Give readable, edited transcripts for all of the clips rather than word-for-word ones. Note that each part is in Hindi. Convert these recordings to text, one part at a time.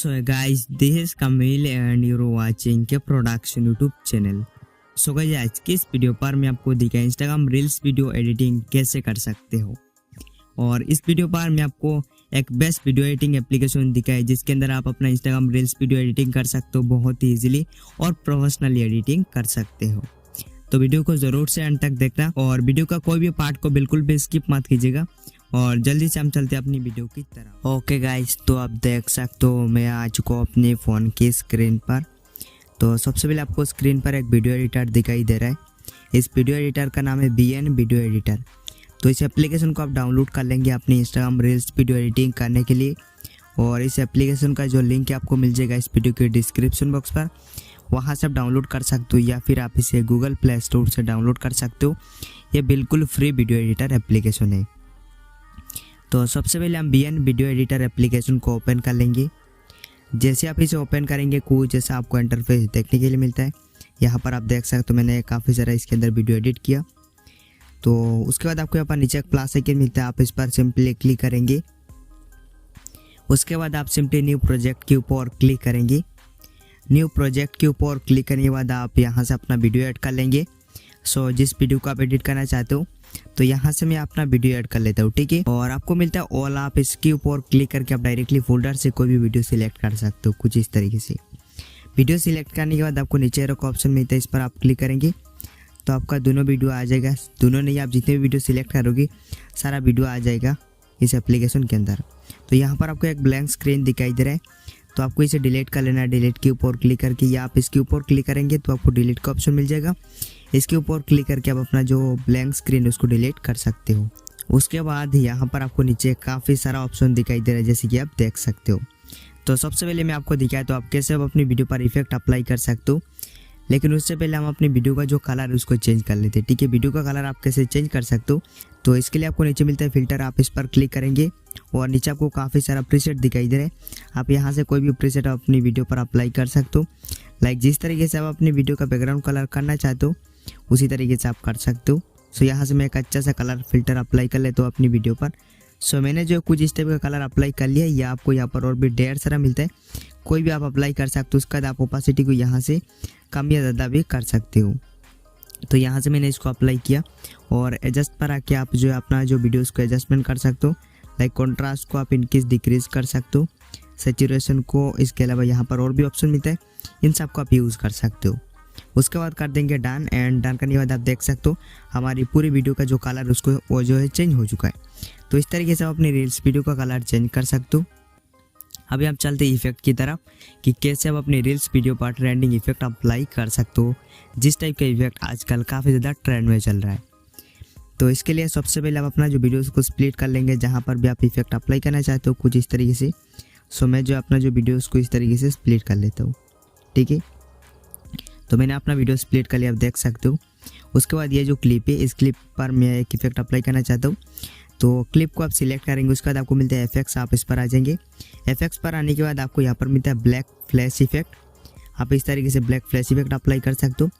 So guys, this is Kamil and you're watching के production YouTube channel. So guys, आज की इस वीडियो पर मैं आपको दिखा इंस्टाग्राम रील्स वीडियो एडिटिंग कैसे कर सकते हो। और इस वीडियो पर मैं आपको एक बेस्ट वीडियो एडिटिंग एप्लीकेशन दिखाई जिसके अंदर आप अपना इंस्टाग्राम रील्स वीडियो एडिटिंग कर सकते हो बहुत ही इजीली और प्रोफेशनली एडिटिंग कर सकते हो। तो वीडियो को जरूर से अंत तक देखना और वीडियो का कोई भी पार्ट को बिल्कुल भी स्किप मत कीजिएगा। और जल्दी से हम चलते हैं अपनी वीडियो की तरफ। ओके गाइस, तो आप देख सकते हो मैं आ चुका हूँ अपने फ़ोन की स्क्रीन पर। तो सबसे पहले आपको स्क्रीन पर एक वीडियो एडिटर दिखाई दे रहा है। इस वीडियो एडिटर का नाम है BN वीडियो एडिटर। तो इस एप्लीकेशन को आप डाउनलोड कर लेंगे अपनी इंस्टाग्राम रील्स वीडियो एडिटिंग करने के लिए। और इस एप्लीकेशन का जो लिंक आपको मिल जाएगा इस वीडियो के डिस्क्रिप्शन बॉक्स पर, वहाँ से आप डाउनलोड कर सकते हो या फिर आप इसे गूगल प्ले स्टोर से डाउनलोड कर सकते हो। ये बिल्कुल फ्री वीडियो एडिटर एप्लीकेशन है। तो सबसे पहले हम BN वीडियो एडिटर एप्लीकेशन को ओपन कर लेंगे। जैसे आप इसे ओपन करेंगे कुछ जैसा आपको इंटरफेस देखने के लिए मिलता है। यहाँ पर आप देख सकते हो मैंने काफ़ी सारा इसके अंदर वीडियो एडिट किया। तो उसके बाद आपको यहाँ पर नीचे एक प्लस आइकन मिलता है, आप इस पर सिंपली क्लिक करेंगे। उसके बाद आप सिंपली न्यू प्रोजेक्ट के ऊपर क्लिक करेंगे। न्यू प्रोजेक्ट के ऊपर क्लिक करने के बाद आप यहाँ से अपना वीडियो ऐड कर लेंगे। सो जिस वीडियो को आप एडिट करना चाहते हो तो यहाँ से मैं अपना वीडियो ऐड कर लेता हूँ, ठीक है। और आपको मिलता है ऑल, आप इसके ऊपर क्लिक करके आप डायरेक्टली फोल्डर से कोई भी वीडियो सिलेक्ट कर सकते हो कुछ इस तरीके से। वीडियो सिलेक्ट करने के बाद आपको नीचे एक ऑप्शन मिलता है, इस पर आप क्लिक करेंगे तो आपका दोनों वीडियो आ जाएगा। दोनों नहीं, आप जितने भी वीडियो सिलेक्ट करोगे सारा वीडियो आ जाएगा इस एप्लीकेशन के अंदर। तो यहाँ पर आपको एक ब्लैंक स्क्रीन दिखाई दे रहा है, तो आपको इसे डिलीट कर लेना है। डिलीट के ऊपर क्लिक करके या आप इसके ऊपर क्लिक करेंगे तो आपको डिलीट का ऑप्शन मिल जाएगा। इसके ऊपर क्लिक करके आप अपना जो ब्लैंक स्क्रीन है उसको डिलीट कर सकते हो। उसके बाद यहाँ पर आपको नीचे काफ़ी सारा ऑप्शन दिखाई दे रहा है जैसे कि आप देख सकते हो। तो सबसे पहले मैं आपको दिखाया तो आप कैसे आप अपनी वीडियो पर इफेक्ट अप्लाई कर सकते हो। लेकिन उससे पहले हम अपनी वीडियो का जो कलर है उसको चेंज कर लेते हैं, ठीक है। वीडियो का कलर आप कैसे चेंज कर सकते हो, तो इसके लिए आपको नीचे मिलता है फिल्टर, आप इस पर क्लिक करेंगे और नीचे आपको काफ़ी सारा प्रीसेट दिखाई दे रहा है। आप यहाँ से कोई भी प्रीसेट अपनी वीडियो पर अप्लाई कर सकते हो। लाइक जिस तरीके से आप अपनी वीडियो का बैकग्राउंड कलर करना चाहते हो उसी तरीके से आप कर सकते हो। सो यहाँ से मैं एक अच्छा सा कलर फिल्टर अप्लाई कर लेता हूँ अपनी वीडियो पर। सो मैंने जो कुछ इस टाइप का कलर अप्लाई कर लिया, या आपको यहाँ पर और भी ढेर सारा मिलता है, कोई भी आप अप्लाई कर सकते हो। उसके बाद आप ओपेसिटी को यहाँ से कम या ज़्यादा भी कर सकते हो। तो यहाँ से मैंने इसको अप्लाई किया और एडजस्ट पर आके आप जो है अपना जो वीडियो उसको एडजस्टमेंट कर सकते हो। लाइक कॉन्ट्रास्ट को आप इंक्रीज डिक्रीज कर सकते हो, सैचुरेशन को, इसके अलावा यहाँ पर और भी ऑप्शन मिलता है, इन सब को आप यूज़ कर सकते हो। उसके बाद कर देंगे डन, एंड डन करने के बाद आप देख सकते हो हमारी पूरी वीडियो का जो कलर उसको वो जो है चेंज हो चुका है। तो इस तरीके से आप अपनी रील्स वीडियो का कलर चेंज कर सकते हो। अभी आप चलते इफेक्ट की तरफ कि कैसे आप अपनी रील्स वीडियो पर ट्रेंडिंग इफेक्ट अप्लाई कर सकते हो, जिस टाइप का इफेक्ट आजकल काफ़ी ज़्यादा ट्रेंड में चल रहा है। तो इसके लिए सबसे पहले आप अपना जो वीडियोस को स्प्लिट कर लेंगे जहाँ पर भी आप इफेक्ट अप्लाई करना चाहते हो कुछ इस तरीके से। सो मैं जो अपना जो वीडियोस को इस तरीके से स्प्लिट कर लेता हूँ, ठीक है। तो मैंने अपना वीडियो स्प्लिट कर लिया, आप देख सकते हो। उसके बाद ये जो क्लिप है, इस क्लिप पर मैं एक इफेक्ट अप्लाई करना चाहता हूँ। तो क्लिप को आप सिलेक्ट करेंगे, उसके बाद आपको मिलता है एफएक्स, आप इस पर आ जाएंगे। एफएक्स पर आने के बाद आपको यहाँ पर मिलता है ब्लैक फ्लैश इफेक्ट। आप इस तरीके से ब्लैक फ्लैश इफेक्ट अप्लाई कर सकते हो।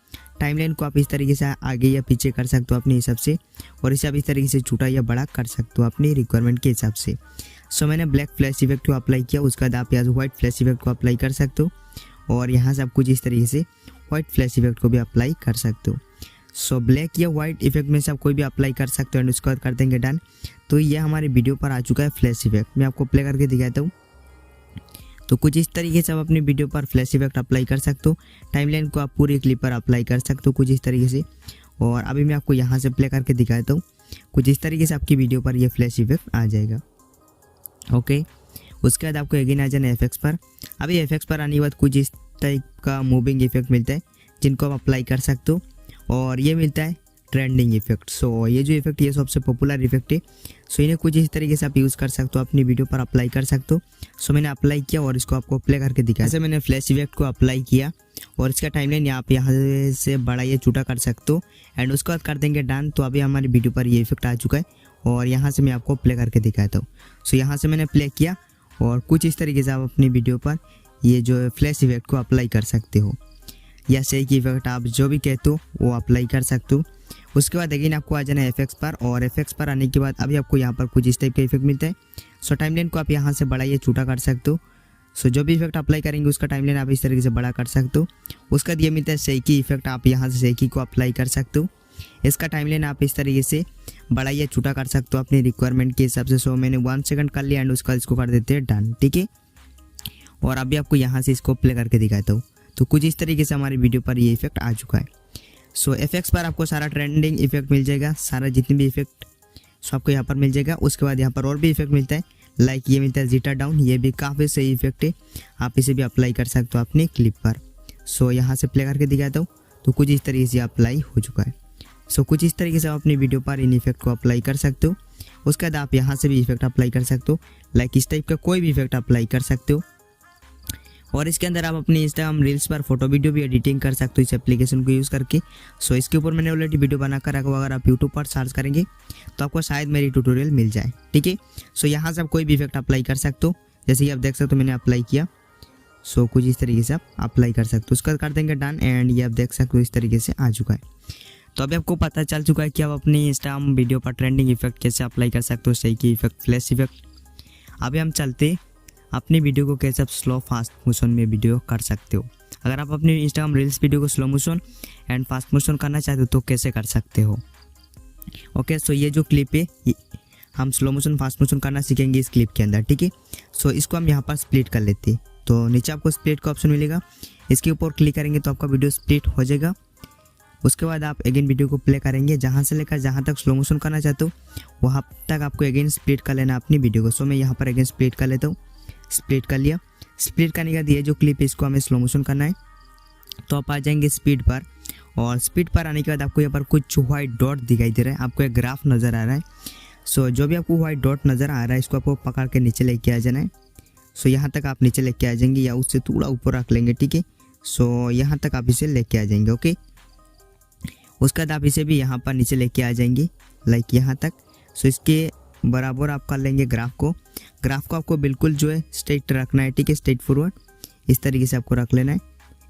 टाइमलाइन को आप इस तरीके से आगे या पीछे कर सकते हो अपने हिसाब से, और इसे आप इस तरीके से छोटा या बड़ा कर सकते हो अपनी रिक्वायरमेंट के हिसाब से। सो मैंने ब्लैक फ्लैश इफेक्ट को अप्लाई किया। उसके बाद आप यहाँ से व्हाइट फ्लैश इफेक्ट को अप्लाई कर सकते हो, और यहाँ से आप कुछ इस तरीके से व्हाइट फ्लैश इफेक्ट को भी अप्लाई कर सकते हो। सो ब्लैक या व्हाइट इफेक्ट में से आप कोई भी अप्लाई कर सकते हो, एंड उसके बाद कर देंगे डन। तो ये हमारी वीडियो पर आ चुका है फ्लैश इफेक्ट। मैं आपको प्ले करके दिखाता हूँ। तो कुछ इस तरीके से आप अपनी वीडियो पर फ्लैश इफेक्ट अप्लाई कर सकते हो। टाइमलाइन को आप पूरी क्लिप पर अप्लाई कर सकते हो कुछ इस तरीके से। और अभी मैं आपको यहाँ से प्ले करके दिखाता हूँ। कुछ इस तरीके से आपकी वीडियो पर यह फ्लैश इफेक्ट आ जाएगा, ओके। उसके बाद आपको अगेन आ जाना एफएक्स पर। अभी एफएक्स पर आने के बाद कुछ इस टाइप का मूविंग इफेक्ट मिलता है जिनको आप अप्लाई कर सकते हो, और ये मिलता है ट्रेंडिंग इफेक्ट। सो ये जो इफेक्ट ये सबसे पॉपुलर इफेक्ट है। सो इन्हें कुछ इस तरीके से आप यूज़ कर सकते हो, अपनी वीडियो पर अप्लाई कर सकते हो। सो मैंने अप्लाई किया और इसको आपको प्ले करके दिखाया। जैसे मैंने फ्लैश इफेक्ट को अप्लाई किया और इसका टाइमलाइन आप यहाँ से बड़ा या छोटा कर सकते हो, एंड उसके बाद कर देंगे डन। तो अभी हमारी वीडियो पर ये इफेक्ट आ चुका है, और यहाँ से मैं आपको प्ले करके दिखाता हूँ। सो यहाँ से मैंने प्ले किया और कुछ इस तरीके से आप अपनी वीडियो पर ये जो फ्लैश इफेक्ट को अप्लाई कर सकते हो, या शेक इफेक्ट आप जो भी कहते हो वो अप्लाई कर सकते हो। उसके बाद अगेन आपको आ जाना है एफएक्स पर, और एफएक्स पर आने के बाद अभी आपको यहाँ पर कुछ इस टाइप का इफेक्ट मिलता है। सो टाइमलाइन को आप यहाँ से बड़ा या छोटा कर सकते हो। सो जो भी इफेक्ट अप्लाई करेंगे उसका टाइमलाइन आप इस तरीके से बड़ा कर सकते हो। उसका ये मिलता है शेकी इफेक्ट, आप यहाँ से शेकी को अप्लाई कर सकते हो। इसका टाइमलाइन आप इस तरीके से बड़ा या छोटा कर सकते हो अपनी रिक्वायरमेंट के हिसाब से। सो मैंने 1 सेकंड कर लिया एंड उसका इसको कर देते हैं डन, ठीक है। और अभी आपको यहाँ से इसको प्ले करके दिखाता हूँ। तो कुछ इस तरीके से हमारी वीडियो पर ये इफेक्ट आ चुका है। सो एफएक्स पर आपको सारा ट्रेंडिंग इफेक्ट मिल जाएगा, सारा जितने भी इफेक्ट सो आपको यहाँ पर मिल जाएगा। उसके बाद यहाँ पर और भी इफेक्ट मिलता है, लाइक ये मिलता है जिटर डाउन, ये भी काफ़ी सही इफेक्ट है, आप इसे भी अप्लाई कर सकते हो अपनी क्लिप पर। सो यहाँ से प्ले करके दिखाता हूँ। तो कुछ इस तरीके से अप्लाई हो चुका है। सो कुछ इस तरीके से आप अपनी वीडियो पर इन इफेक्ट को अप्लाई कर सकते हो। उसके बाद आप यहाँ से भी इफेक्ट अप्लाई कर सकते हो, लाइक इस टाइप का कोई भी इफेक्ट अप्लाई कर सकते हो। और इसके अंदर आप अपनी इंस्टाग्राम रील्स पर फोटो वीडियो भी एडिटिंग कर सकते हो इस एप्लीकेशन को यूज़ करके। सो इसके ऊपर मैंने ऑलरेडी वीडियो बना कर रखा, अगर आप यूट्यूब पर सर्च करेंगे तो आपको शायद मेरी ट्यूटोरियल मिल जाए, ठीक है। सो यहाँ से आप कोई भी इफेक्ट अप्लाई कर सकते हो, जैसे कि आप देख सकते हो मैंने अप्लाई किया। सो कुछ इस तरीके से आप अप्लाई कर सकते हो, उसका कर देंगे डन एंड ये आप देख सकते हो इस तरीके से आ चुका है। तो अभी आपको पता चल चुका है कि आप अपनी इंस्टाग्राम वीडियो पर ट्रेंडिंग इफेक्ट कैसे अप्लाई कर सकते हो, शेकी इफेक्ट, फ्लैश इफेक्ट। अभी हम चलते अपनी वीडियो को कैसे आप स्लो फास्ट मोशन में वीडियो कर सकते हो। अगर आप अपनी इंस्टाग्राम रील्स वीडियो को slow motion and fast motion करना चाहते हो तो कैसे कर सकते हो। ओके, सो ये जो क्लिप है हम स्लो मोशन फास्ट मोशन करना सीखेंगे इस क्लिप के अंदर, ठीक है। सो इसको हम यहाँ पर स्प्लिट कर लेते हैं। तो नीचे आपको स्प्लिट का ऑप्शन मिलेगा, इसके ऊपर क्लिक करेंगे तो आपका वीडियो स्प्लिट हो जाएगा। उसके बाद आप अगेन वीडियो को प्ले करेंगे, जहाँ से लेकर जहाँ तक स्लो मोशन करना चाहते हो वहाँ तक आपको अगेन स्प्लिट कर लेना अपनी वीडियो को। सो मैं यहाँ पर अगेन स्प्लिट कर लेता हूँ, स्प्लिट कर लिया। स्प्लिट करने के बाद ये जो क्लिप है इसको हमें स्लो मोशन करना है। तो आप आ जाएंगे स्पीड पर, और स्पीड पर आने के बाद आपको यहाँ पर कुछ व्हाइट डॉट दिखाई दे रहा है, आपको एक ग्राफ नज़र आ रहा है। सो जो भी आपको व्हाइट डॉट नज़र आ रहा है इसको आपको पकड़ के नीचे लेके आ जाना है। सो यहाँ तक आप नीचे लेके आ जाएंगे या उससे थोड़ा ऊपर रख लेंगे, ठीक है। सो यहाँ तक आप इसे लेके आ जाएंगे, ओके। उसके बाद आप इसे भी यहाँ पर नीचे लेके आ जाएंगे, लाइक यहाँ तक। सो इसके बराबर आप कर लेंगे ग्राफ को। ग्राफ को आपको बिल्कुल जो है स्ट्रेट रखना है, ठीक है, स्ट्रेट फॉरवर्ड इस तरीके से आपको रख लेना है,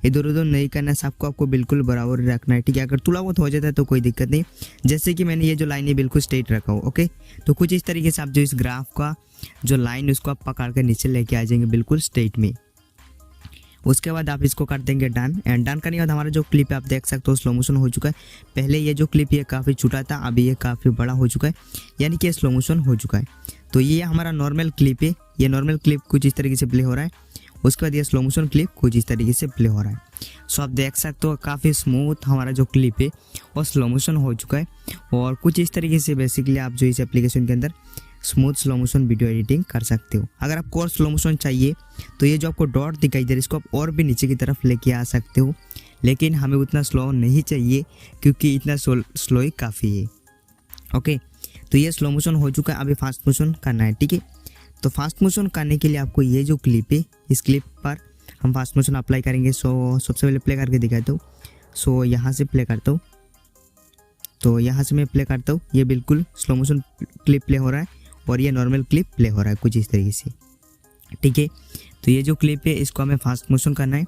इधर उधर नहीं करना है, सबको आपको बिल्कुल बराबर रखना है, ठीक है। अगर थोड़ा बहुत हो जाता है तो कोई दिक्कत नहीं, जैसे कि मैंने ये जो लाइन है बिल्कुल स्ट्रेट रखा हो, ओके। तो कुछ इस तरीके से आप जो इस ग्राफ का जो लाइन उसको आप पकड़ कर नीचे लेके आ जाएंगे बिल्कुल स्ट्रेट में। उसके बाद आप इसको कर देंगे डन, एंड डन करने के बाद हमारा जो क्लिप है आप देख सकते हो स्लो मोशन हो चुका है। पहले ये जो क्लिप ये काफ़ी छोटा था, अभी ये काफ़ी बड़ा हो चुका है, यानी कि स्लो मोशन हो चुका है। तो ये हमारा नॉर्मल क्लिप है, ये नॉर्मल क्लिप कुछ इस तरीके से प्ले हो रहा है। उसके बाद ये स्लो मोशन क्लिप कुछ इस तरीके से प्ले हो रहा है। सो आप देख सकते हो काफ़ी स्मूथ हमारा जो क्लिप है वो स्लो मोशन हो चुका है। और कुछ इस तरीके से बेसिकली आप जो इस एप्लीकेशन के अंदर smooth slow motion video editing कर सकते हो। अगर आपको और स्लो मोशन चाहिए तो ये जो आपको डॉट दिखाई दे रहा है इसको आप और भी नीचे की तरफ लेके आ सकते हो, लेकिन हमें उतना स्लो नहीं चाहिए क्योंकि इतना स्लो ही काफ़ी है, ओके। तो ये स्लो मोशन हो चुका है, अभी फास्ट मोशन करना है, ठीक है। तो फास्ट मोशन करने के लिए आपको ये जो क्लिप है इस क्लिप पर हम फास्ट मोशन अप्लाई करेंगे। सो सबसे पहले प्ले करके दिखाता हूँ। सो यहाँ से प्ले करता हूँ, तो यहाँ से मैं प्ले करता हूँ, ये बिल्कुल स्लो मोशन क्लिप प्ले हो रहा है और ये नॉर्मल क्लिप प्ले हो रहा है कुछ इस तरीके से, ठीक है। तो ये जो क्लिप है इसको हमें फास्ट मोशन करना है,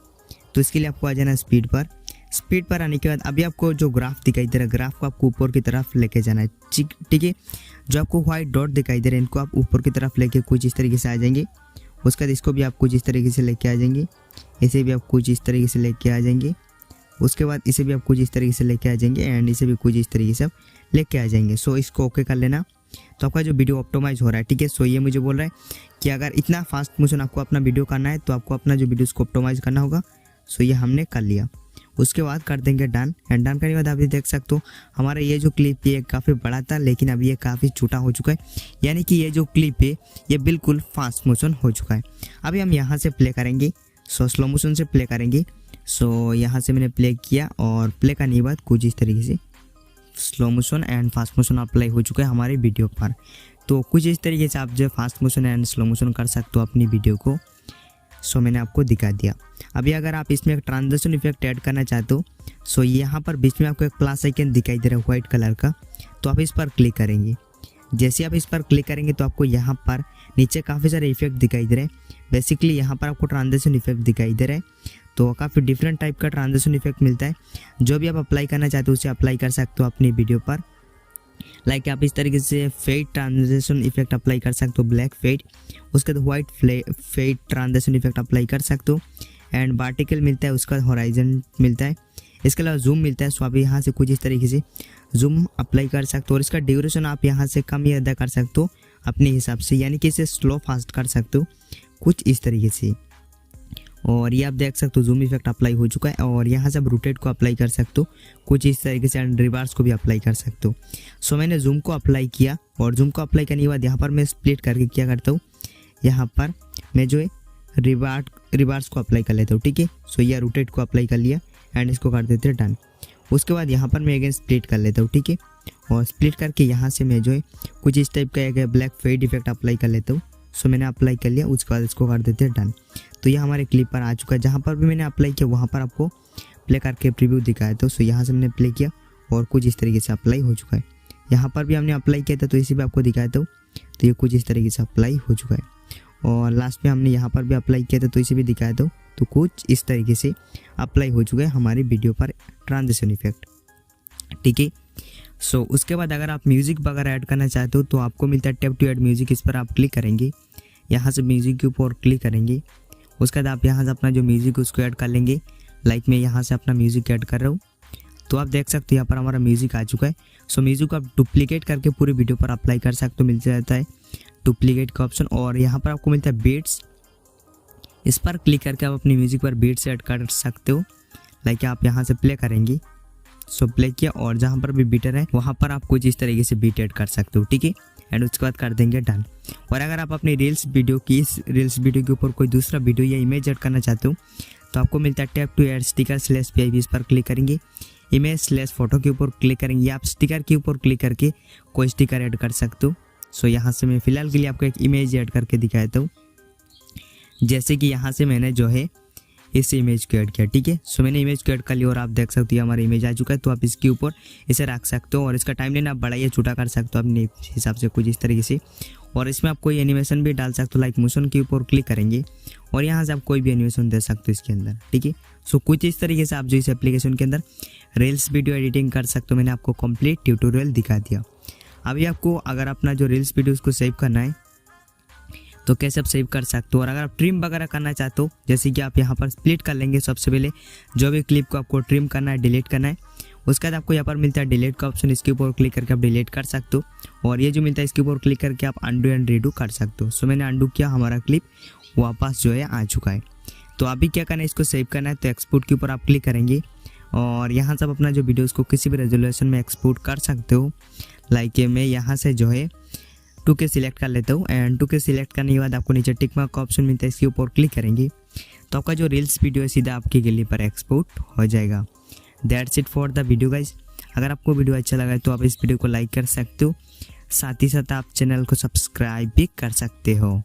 तो इसके लिए आपको आ जाना है स्पीड पर। स्पीड पर आने के बाद अभी आपको जो ग्राफ दिखाई दे रहा है ग्राफ को आपको ऊपर की तरफ लेके जाना है, ठीक है। जो आपको व्हाइट डॉट दिखाई दे रहे हैं इनको आप ऊपर की तरफ लेके कुछ इस तरीके से आ जाएंगे। उसके बाद इसको भी आप कुछ इस तरीके से लेके आ जाएंगे, इसे भी आप कुछ इस तरीके से लेके आ जाएंगे। उसके बाद इसे भी आप कुछ इस तरीके से लेके आ जाएंगे एंड इसे भी कुछ इस तरीके से आप लेके आ जाएंगे। सो इसको ओके कर लेना, तो आपका जो वीडियो ऑप्टिमाइज हो रहा है, ठीक है। सो ये मुझे बोल रहा है कि अगर इतना फास्ट मोशन आपको अपना वीडियो करना है तो आपको अपना जो वीडियो उसको ऑप्टिमाइज करना होगा। सो ये हमने कर लिया। उसके बाद कर देंगे डन, एंड डन करने के बाद आप ये देख सकते हो हमारा ये जो क्लिप ये काफ़ी बड़ा था लेकिन अभी ये काफ़ी छोटा हो चुका है, यानी कि ये जो क्लिप है ये बिल्कुल फास्ट मोशन हो चुका है। अभी हम यहाँ से प्ले करेंगे, सो स्लो मोशन से प्ले करेंगे। सो यहाँ से मैंने प्ले किया और प्ले करने के बाद कुछ इस तरीके से slow motion and fast motion apply हो चुका है हमारी वीडियो पर। तो कुछ इस तरीके से आप जो fast motion and slow motion कर सकते हो अपनी वीडियो को। सो मैंने आपको दिखा दिया। अभी अगर आप इसमें एक ट्रांजिशन इफेक्ट ऐड करना चाहते हो, सो यहाँ पर बीच में आपको एक प्लस आइकन दिखाई दे रहा है व्हाइट कलर का, तो आप इस पर क्लिक करेंगे। जैसे आप इस पर क्लिक करेंगे तो आपको यहाँ पर नीचे काफ़ी सारे इफेक्ट दिखाई दे रहे हैं। बेसिकली यहाँ पर आपको ट्रांजिशन इफेक्ट दिखाई दे रहा है, तो काफ़ी डिफरेंट टाइप का ट्रांजिशन इफेक्ट मिलता है। जो भी आप अप्लाई करना चाहते हो उसे अप्लाई कर सकते हो अपनी वीडियो पर। लाइक आप इस तरीके से फेड ट्रांजिशन इफेक्ट अप्लाई कर सकते हो, ब्लैक फेड, उसके बाद white fade transition effect apply कर सकते हो, एंड वर्टिकल मिलता है, उसका हॉराइजन मिलता है, इसके अलावा जूम मिलता है। सो आप यहाँ से कुछ इस तरीके से जूम अप्लाई कर सकते हो, और इसका ड्यूरेशन आप यहाँ से कम या ज़्यादा कर सकते हो अपने हिसाब से, यानी कि इसे स्लो फास्ट कर सकते हो कुछ इस तरीके से। और ये आप देख सकते हो जूम इफेक्ट अप्लाई हो चुका है, और यहाँ से आप रोटेट को अप्लाई कर सकते हो कुछ इस तरीके से, एंड रिवर्स को भी अप्लाई कर सकते हो। सो मैंने जूम को अप्लाई किया, और जूम को अप्लाई करने के बाद यहाँ पर मैं स्प्लिट करके क्या करता हूँ, यहाँ पर मैं जो है रिवर्स को अप्लाई कर लेता हूँ, ठीक है। सो यह रोटेट को अप्लाई कर लिया, एंड इसको कर देते हैं डन। उसके बाद यहाँ पर मैं अगेन स्प्लिट कर लेता हूँ, ठीक है, और स्प्लिट करके यहाँ से मैं जो है कुछ इस टाइप का एक ब्लैक फेड इफेक्ट अप्लाई कर लेता हूँ। सो मैंने अप्लाई कर लिया, उसके बाद इसको कर देते हैं डन। तो ये हमारे क्लिप पर आ चुका है, जहाँ पर भी मैंने अप्लाई किया वहाँ पर आपको प्ले करके प्रीव्यू दिखाया। तो सो यहाँ से मैंने प्ले किया और कुछ इस तरीके से अप्लाई हो चुका है। यहाँ पर भी हमने अप्लाई किया था, तो इसी भी आपको दिखाया था, तो ये कुछ इस तरीके से अप्लाई हो चुका है। और लास्ट में हमने यहाँ पर भी अप्लाई किया था, तो इसे भी दिखाया था, तो कुछ इस तरीके से अप्लाई हो चुका है हमारी वीडियो पर ट्रांजिशन इफेक्ट, ठीक है। सो उसके बाद अगर आप म्यूज़िक वगैरह ऐड करना चाहते हो तो आपको मिलता है टैप टू ऐड म्यूज़िक, इस पर आप क्लिक करेंगे, यहाँ से म्यूज़िक के ऊपर क्लिक करेंगे, उसके बाद आप यहाँ से अपना जो म्यूज़िक उसको ऐड कर लेंगे। लाइक मैं यहाँ से अपना म्यूज़िक ऐड कर रहा हूँ, तो आप देख सकते हो यहाँ पर हमारा म्यूज़िक आ चुका है। सो म्यूज़िक को आप डुप्लीकेट करके पूरे वीडियो पर अप्लाई कर सकते हो, मिल जाता है डुप्लीकेट का ऑप्शन, और यहाँ पर आपको मिलता है बीट्स, इस पर क्लिक करके आप अपनी म्यूज़िक पर बीट्स ऐड कर सकते हो। लाइक आप यहाँ से प्ले करेंगे, सो प्ले किया, और जहाँ पर भी बीटर है वहाँ पर आप कुछ इस तरीके से बीट ऐड कर सकते हो, ठीक है, एंड उसके बाद कर देंगे डन। और अगर आप अपनी रील्स वीडियो के ऊपर कोई दूसरा वीडियो या इमेज ऐड करना चाहते हो तो आपको मिलता है tap to add sticker /PIB, इस पर क्लिक करेंगे, इमेज/फोटो के ऊपर क्लिक करेंगे, आप स्टिकर के ऊपर क्लिक करके कोई स्टिकर ऐड कर सकते हो। सो यहाँ से मैं फिलहाल के लिए आपको एक इमेज ऐड करके दिखाता हूँ, जैसे कि यहाँ से मैंने जो है इस इमेज को ऐड किया, ठीक है। सो मैंने इमेज को ऐड कर लिया और आप देख सकते हो हमारा इमेज आ चुका है। तो आप इसके ऊपर इसे रख सकते हो, और इसका टाइमलाइन आप बड़ा या छोटा कर सकते हो अपने हिसाब से कुछ इस तरीके से। और इसमें आप कोई एनिमेशन भी डाल सकते हो, लाइक मोशन के ऊपर क्लिक करेंगे और यहाँ से आप कोई भी एनिमेशन दे सकते हो इसके अंदर, ठीक है। सो कुछ इस तरीके से आप जो इस एप्लीकेशन के अंदर रील्स वीडियो एडिटिंग कर सकते हो। मैंने आपको कंप्लीट ट्यूटोरियल दिखा दिया। अभी आपको अगर अपना जो रील्स वीडियो उसको सेव करना है तो कैसे आप सेव कर सकते हो, और अगर आप ट्रिम वगैरह करना चाहते हो, जैसे कि आप यहाँ पर स्प्लिट कर लेंगे, सबसे पहले जो भी क्लिप को आपको ट्रिम करना है, डिलीट करना है, उसके बाद आपको यहाँ पर मिलता है डिलीट का ऑप्शन, इसके ऊपर क्लिक करके आप डिलीट कर सकते हो। और ये जो मिलता है इसके ऊपर क्लिक करके आप अंडू एंड रीडू कर सकते हो। सो मैंने अंडू किया, हमारा क्लिप वापस जो है आ चुका है। तो अभी क्या करना है, इसको सेव करना है, तो एक्सपोर्ट के ऊपर आप क्लिक करेंगे और यहाँ से आप अपना जो वीडियो उसको किसी भी रेजोल्यूशन में एक्सपोर्ट कर सकते हो। लाइक मैं यहाँ से जो है 2K सिलेक्ट कर लेता हूँ, एंड 2K सिलेक्ट करने के बाद आपको नीचे टिक मार्क का ऑप्शन मिलता है, इसके ऊपर क्लिक करेंगे तो आपका जो रील्स वीडियो है सीधा आपकी गैलरी पर एक्सपोर्ट हो जाएगा। That's it for the video guys. अगर आपको वीडियो अच्छा लगा है तो आप इस वीडियो को लाइक कर सकते हो, साथ ही साथ आप चैनल को सब्सक्राइब भी कर सकते हो।